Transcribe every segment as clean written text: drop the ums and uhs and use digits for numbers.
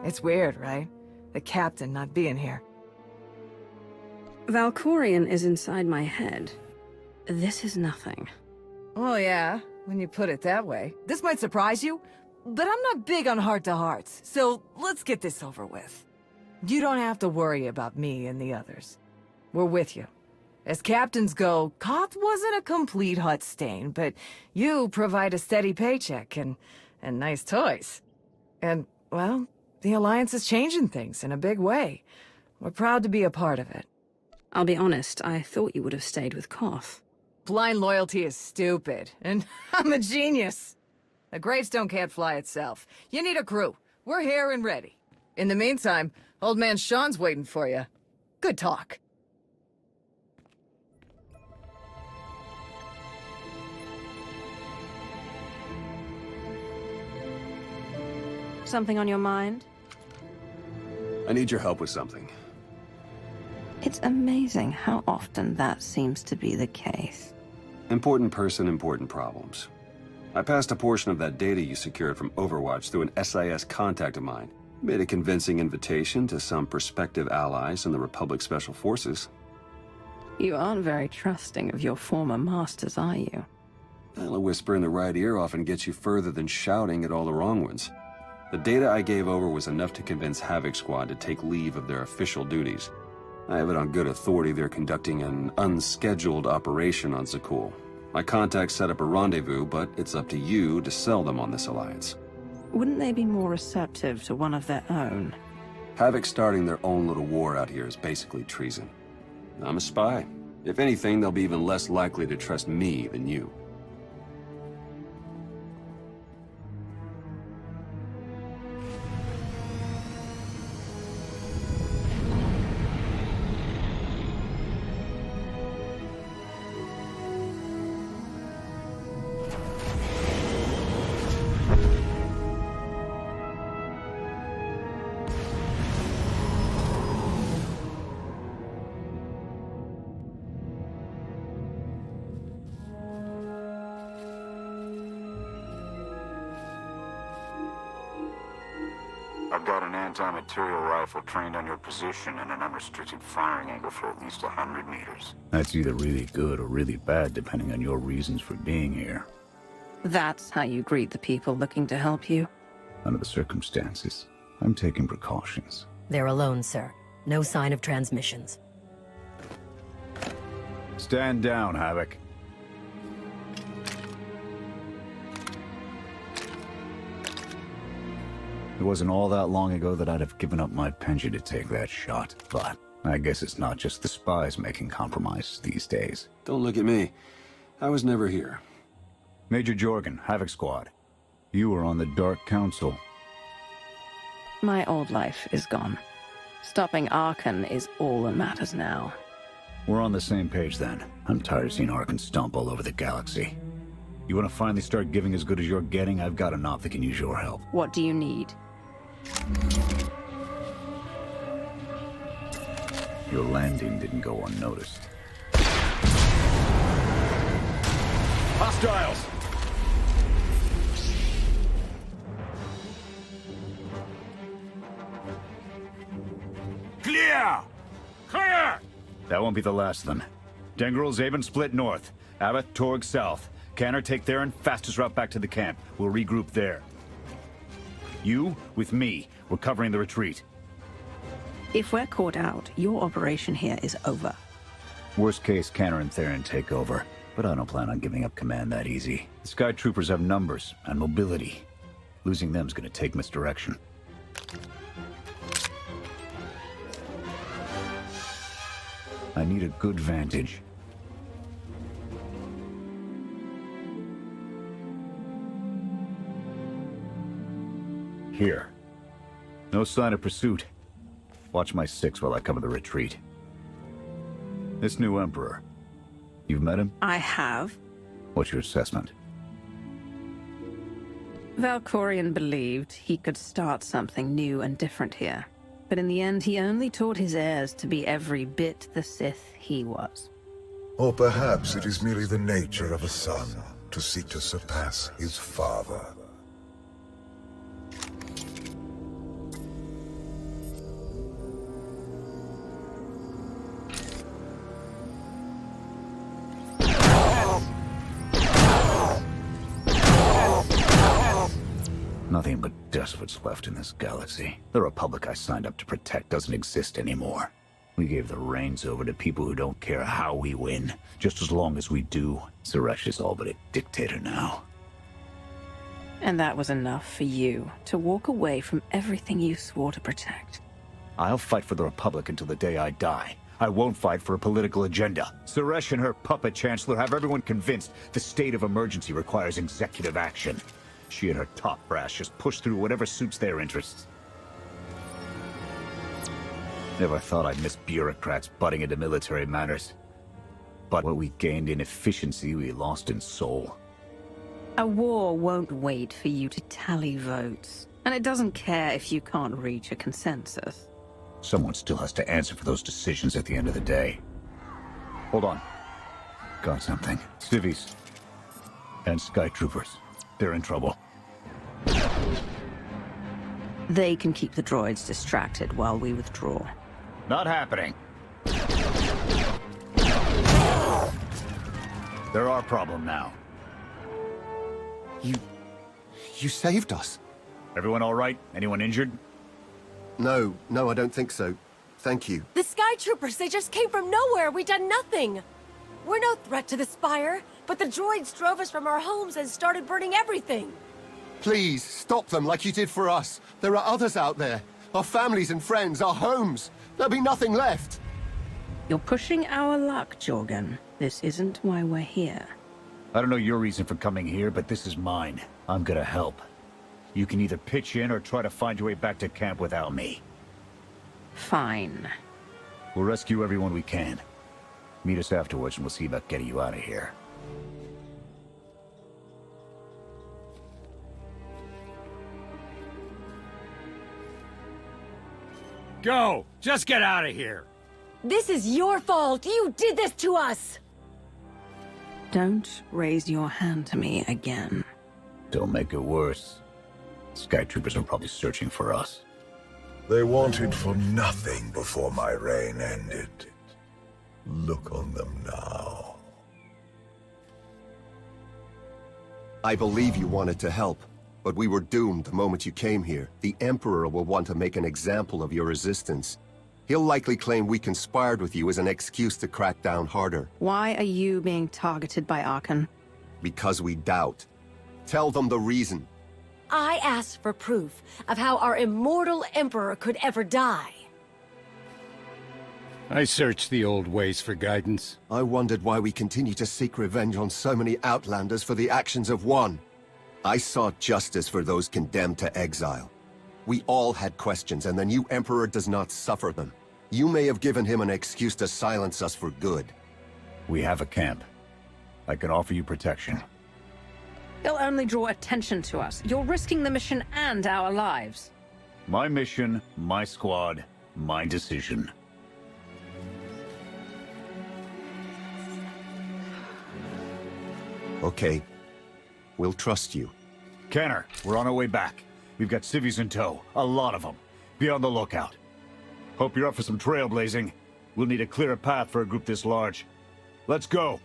It's weird, right? The captain not being here. Valkorion is inside my head. This is nothing. Oh yeah, when you put it that way. This might surprise you, but I'm not big on heart-to-hearts, so let's get this over with. You don't have to worry about me and the others. We're with you. As captains go, Koth wasn't a complete hut stain, but you provide a steady paycheck and nice toys. And, well, the Alliance is changing things in a big way. We're proud to be a part of it. I'll be honest, I thought you would have stayed with Koth. Blind loyalty is stupid, and I'm a genius. A gravestone can't fly itself. You need a crew. We're here and ready. In the meantime, old man Sean's waiting for you. Good talk. Something on your mind? I need your help with something. It's amazing how often that seems to be the case. Important person, important problems. I passed a portion of that data you secured from Overwatch through an SIS contact of mine. Made a convincing invitation to some prospective allies in the Republic Special Forces. You aren't very trusting of your former masters, are you? Well, a whisper in the right ear often gets you further than shouting at all the wrong ones. The data I gave over was enough to convince Havoc Squad to take leave of their official duties. I have it on good authority they're conducting an unscheduled operation on Zakul. My contacts set up a rendezvous, but it's up to you to sell them on this alliance. Wouldn't they be more receptive to one of their own? Havoc starting their own little war out here is basically treason. I'm a spy. If anything, they'll be even less likely to trust me than you. I've got an anti-material rifle trained on your position and an unrestricted firing angle for at least 100 meters. That's either really good or really bad, depending on your reasons for being here. That's how you greet the people looking to help you? Under the circumstances, I'm taking precautions. They're alone, sir. No sign of transmissions. Stand down, Havoc. It wasn't all that long ago that I'd have given up my pension to take that shot, but I guess it's not just the spies making compromises these days. Don't look at me. I was never here. Major Jorgen, Havoc Squad. You were on the Dark Council. My old life is gone. Stopping Archon is all that matters now. We're on the same page then. I'm tired of seeing Archon stomp all over the galaxy. You want to finally start giving as good as you're getting? I've got an op that can use your help. What do you need? Your landing didn't go unnoticed. Hostiles! Clear! Clear! That won't be the last of them. Dengril, Zaven split north. Abath, Torg south. Canner take Theron, fastest route back to the camp. We'll regroup there. You, with me, we're covering the retreat. If we're caught out, your operation here is over. Worst case, Canner and Theron take over. But I don't plan on giving up command that easy. The Skytroopers have numbers and mobility. Losing them's gonna take misdirection. I need a good vantage. Here. No sign of pursuit. Watch my six while I cover the retreat. This new Emperor. You've met him? I have. What's your assessment? Valkorion believed he could start something new and different here. But in the end, he only taught his heirs to be every bit the Sith he was. Or perhaps it is merely the nature of a son to seek to surpass his father. Nothing but despots left in this galaxy. The Republic I signed up to protect doesn't exist anymore. We gave the reins over to people who don't care how we win. Just as long as we do, Suresh is all but a dictator now. And that was enough for you to walk away from everything you swore to protect. I'll fight for the Republic until the day I die. I won't fight for a political agenda. Suresh and her puppet chancellor have everyone convinced the state of emergency requires executive action. She and her top brass just push through whatever suits their interests. Never thought I'd miss bureaucrats butting into military matters. But what we gained in efficiency, we lost in soul. A war won't wait for you to tally votes, and it doesn't care if you can't reach a consensus. Someone still has to answer for those decisions at the end of the day. Hold on. Got something. Civvies. And Skytroopers. They're in trouble. They can keep the droids distracted while we withdraw. Not happening. They're our problem now. You saved us. Everyone all right? Anyone injured? No, I don't think so. Thank you. The Skytroopers, they just came from nowhere. We done nothing. We're no threat to the Spire, but the droids drove us from our homes and started burning everything. Please, stop them like you did for us. There are others out there. Our families and friends, our homes. There'll be nothing left. You're pushing our luck, Jorgen. This isn't why we're here. I don't know your reason for coming here, but this is mine. I'm gonna help. You can either pitch in or try to find your way back to camp without me. Fine. We'll rescue everyone we can. Meet us afterwards and we'll see about getting you out of here. Go! Just get out of here! This is your fault! You did this to us! Don't raise your hand to me again. Don't make it worse. Skytroopers are probably searching for us. They wanted for nothing before my reign ended. Look on them now. I believe you wanted to help, but we were doomed the moment you came here. The Emperor will want to make an example of your resistance. He'll likely claim we conspired with you as an excuse to crack down harder. Why are you being targeted by Archon? Because we doubt. Tell them the reason. I asked for proof of how our immortal Emperor could ever die. I searched the old ways for guidance. I wondered why we continue to seek revenge on so many Outlanders for the actions of one. I sought justice for those condemned to exile. We all had questions, and the new Emperor does not suffer them. You may have given him an excuse to silence us for good. We have a camp. I can offer you protection. You'll only draw attention to us. You're risking the mission and our lives. My mission, my squad, my decision. Okay. We'll trust you. Canner, we're on our way back. We've got civvies in tow. A lot of them. Be on the lookout. Hope you're up for some trailblazing. We'll need a clearer path for a group this large. Let's go!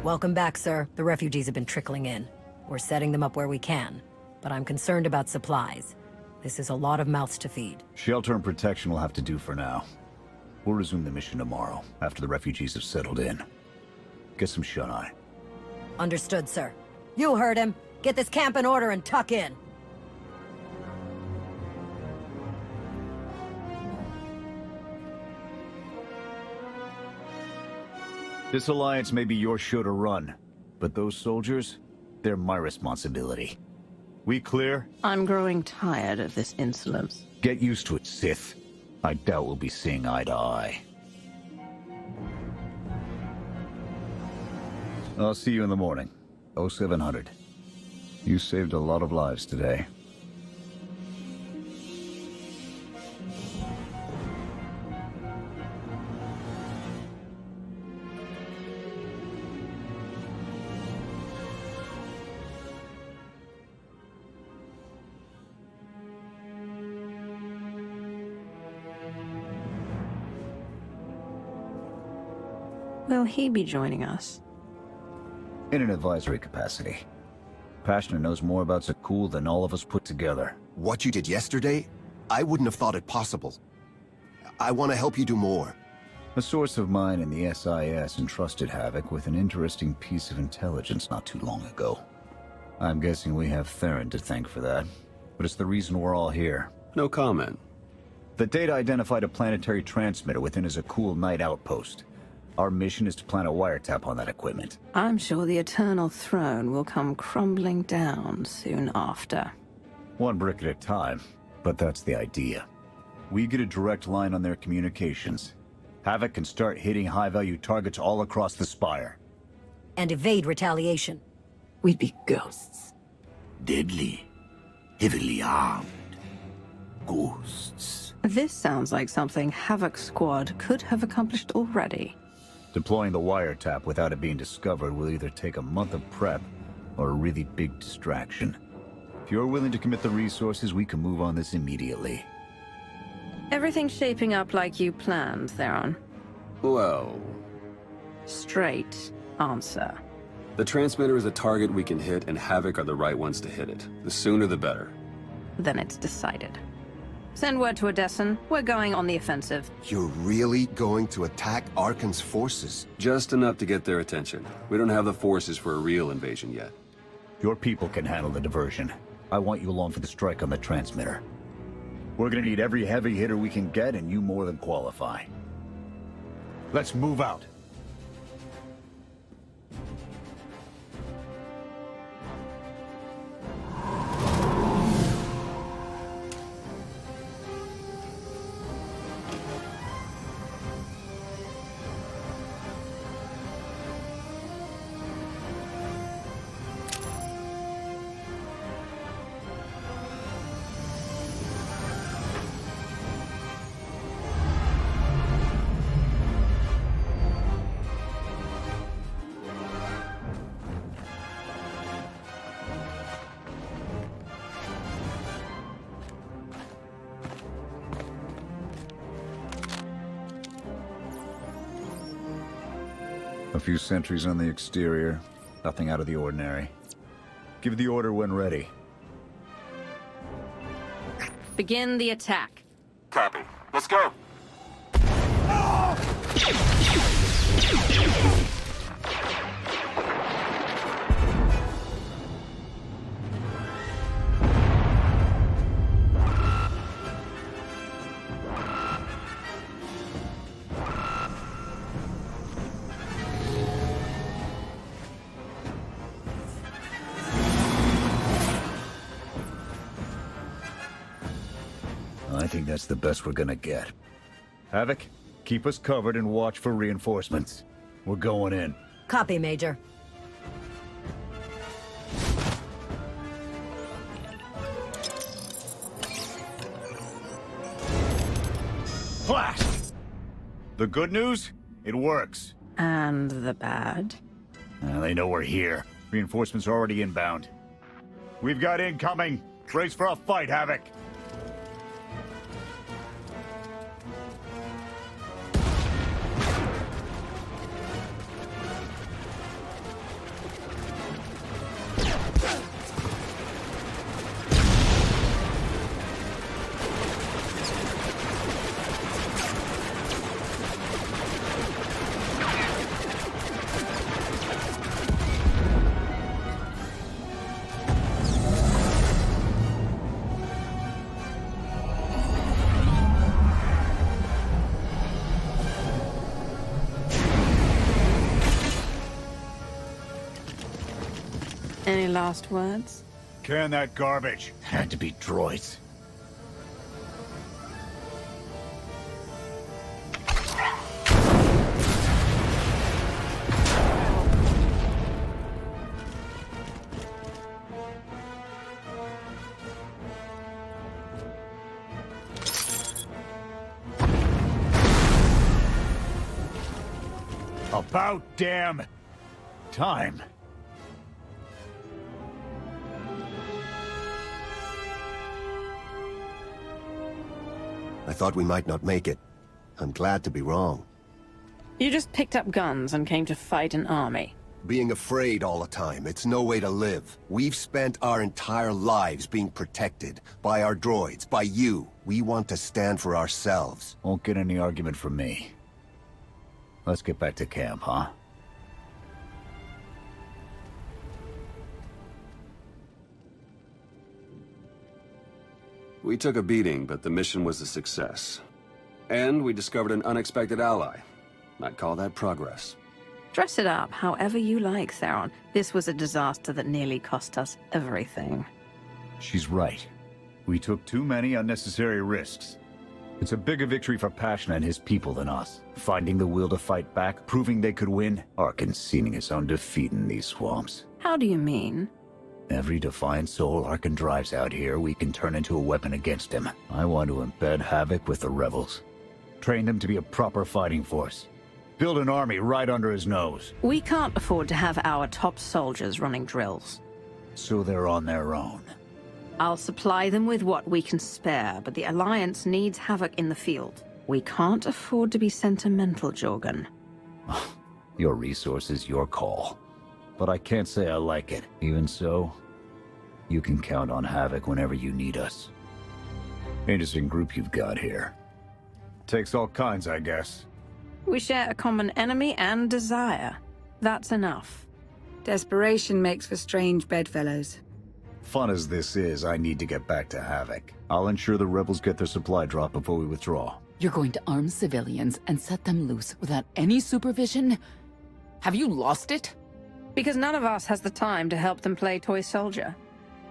Welcome back, sir. The refugees have been trickling in. We're setting them up where we can, but I'm concerned about supplies. This is a lot of mouths to feed. Shelter and protection will have to do for now. We'll resume the mission tomorrow, after the refugees have settled in. Get some shut-eye. Understood, sir. You heard him. Get this camp in order and tuck in. This alliance may be your show to run, but those soldiers, they're my responsibility. We clear? I'm growing tired of this insolence. Get used to it, Sith. I doubt we'll be seeing eye to eye. I'll see you in the morning. 0700. You saved a lot of lives today. Will he be joining us? In an advisory capacity. Passioner knows more about Zakul than all of us put together. What you did yesterday, I wouldn't have thought it possible. I want to help you do more. A source of mine in the SIS entrusted Havoc with an interesting piece of intelligence not too long ago. I'm guessing we have Theron to thank for that, but it's the reason we're all here. No comment. The data identified a planetary transmitter within a Zakul Knight outpost. Our mission is to plant a wiretap on that equipment. I'm sure the Eternal Throne will come crumbling down soon after. One brick at a time, but that's the idea. We get a direct line on their communications. Havoc can start hitting high-value targets all across the Spire. And evade retaliation. We'd be ghosts. Deadly. Heavily armed. Ghosts. This sounds like something Havoc Squad could have accomplished already. Deploying the wiretap without it being discovered will either take a month of prep or a really big distraction. If you're willing to commit the resources, we can move on this immediately. Everything's shaping up like you planned, Theron. Well... Straight answer. The transmitter is a target we can hit, and Havoc are the right ones to hit it. The sooner the better. Then it's decided. Send word to Odessen. We're going on the offensive. You're really going to attack Arkan's forces? Just enough to get their attention. We don't have the forces for a real invasion yet. Your people can handle the diversion. I want you along for the strike on the transmitter. We're gonna need every heavy hitter we can get, and you more than qualify. Let's move out. A few sentries on the exterior. Nothing out of the ordinary. Give the order when ready. Begin the attack. Copy. Let's go. I think that's the best we're gonna get. Havoc, keep us covered and watch for reinforcements. We're going in. Copy, Major. Blast! The good news? It works. And the bad? They know we're here. Reinforcements are already inbound. We've got incoming. Brace for a fight, Havoc. Any last words? Can that garbage. Had to be droids. About damn time. I thought we might not make it. I'm glad to be wrong. You just picked up guns and came to fight an army. Being afraid all the time, it's no way to live. We've spent our entire lives being protected. By our droids, by you. We want to stand for ourselves. Won't get any argument from me. Let's get back to camp, huh? We took a beating, but the mission was a success. And we discovered an unexpected ally. I'd call that progress. Dress it up however you like, Theron. This was a disaster that nearly cost us everything. She's right. We took too many unnecessary risks. It's a bigger victory for Passion and his people than us. Finding the will to fight back, proving they could win, or conceding his own defeat in these swamps. How do you mean? Every defiant soul Arkan drives out here, we can turn into a weapon against him. I want to embed Havoc with the rebels. Train them to be a proper fighting force. Build an army right under his nose. We can't afford to have our top soldiers running drills. So they're on their own. I'll supply them with what we can spare, but the Alliance needs Havoc in the field. We can't afford to be sentimental, Jorgen. Your resources, your call. But I can't say I like it. Even so, you can count on Havoc whenever you need us. Interesting group you've got here. Takes all kinds, I guess. We share a common enemy and desire. That's enough. Desperation makes for strange bedfellows. Fun as this is, I need to get back to Havoc. I'll ensure the rebels get their supply drop before we withdraw. You're going to arm civilians and set them loose without any supervision? Have you lost it? Because none of us has the time to help them play toy soldier.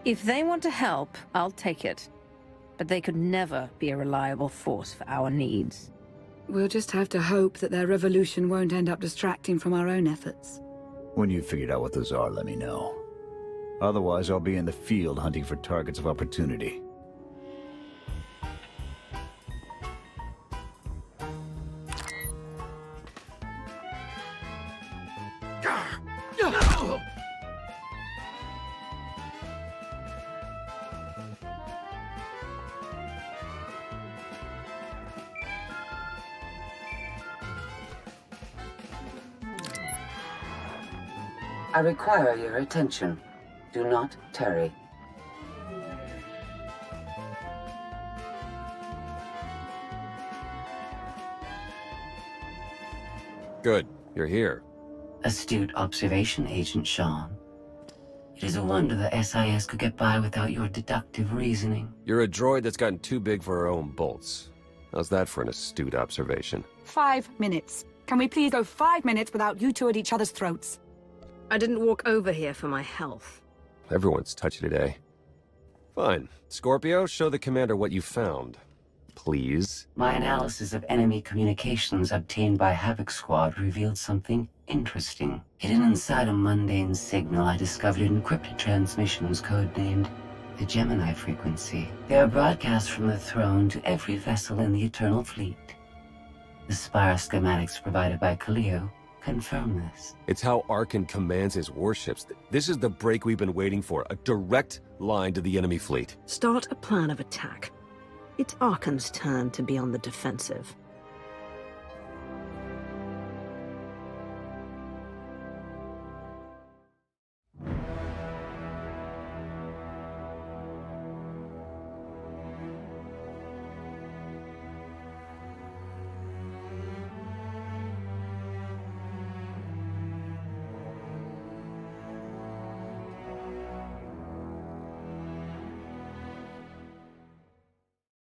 If they want to help, I'll take it. But they could never be a reliable force for our needs. We'll just have to hope that their revolution won't end up distracting from our own efforts. When you've figured out what those are, let me know. Otherwise, I'll be in the field hunting for targets of opportunity. I require your attention. Do not tarry. Good. You're here. Astute observation, Agent Sean. It is a wonder the SIS could get by without your deductive reasoning. You're a droid that's gotten too big for her own bolts. How's that for an astute observation? 5 minutes. Can we please go 5 minutes without you two at each other's throats? I didn't walk over here for my health. Everyone's touchy today. Fine. Scorpio, show the commander what you found. Please. My analysis of enemy communications obtained by Havoc Squad revealed something interesting. Hidden inside a mundane signal, I discovered encrypted transmissions codenamed the Gemini frequency. They are broadcast from the throne to every vessel in the Eternal Fleet. The Spire schematics provided by Kaleo confirm this. It's how Arkan commands his warships. This is the break we've been waiting for. A direct line to the enemy fleet. Start a plan of attack. It's Arkan's turn to be on the defensive.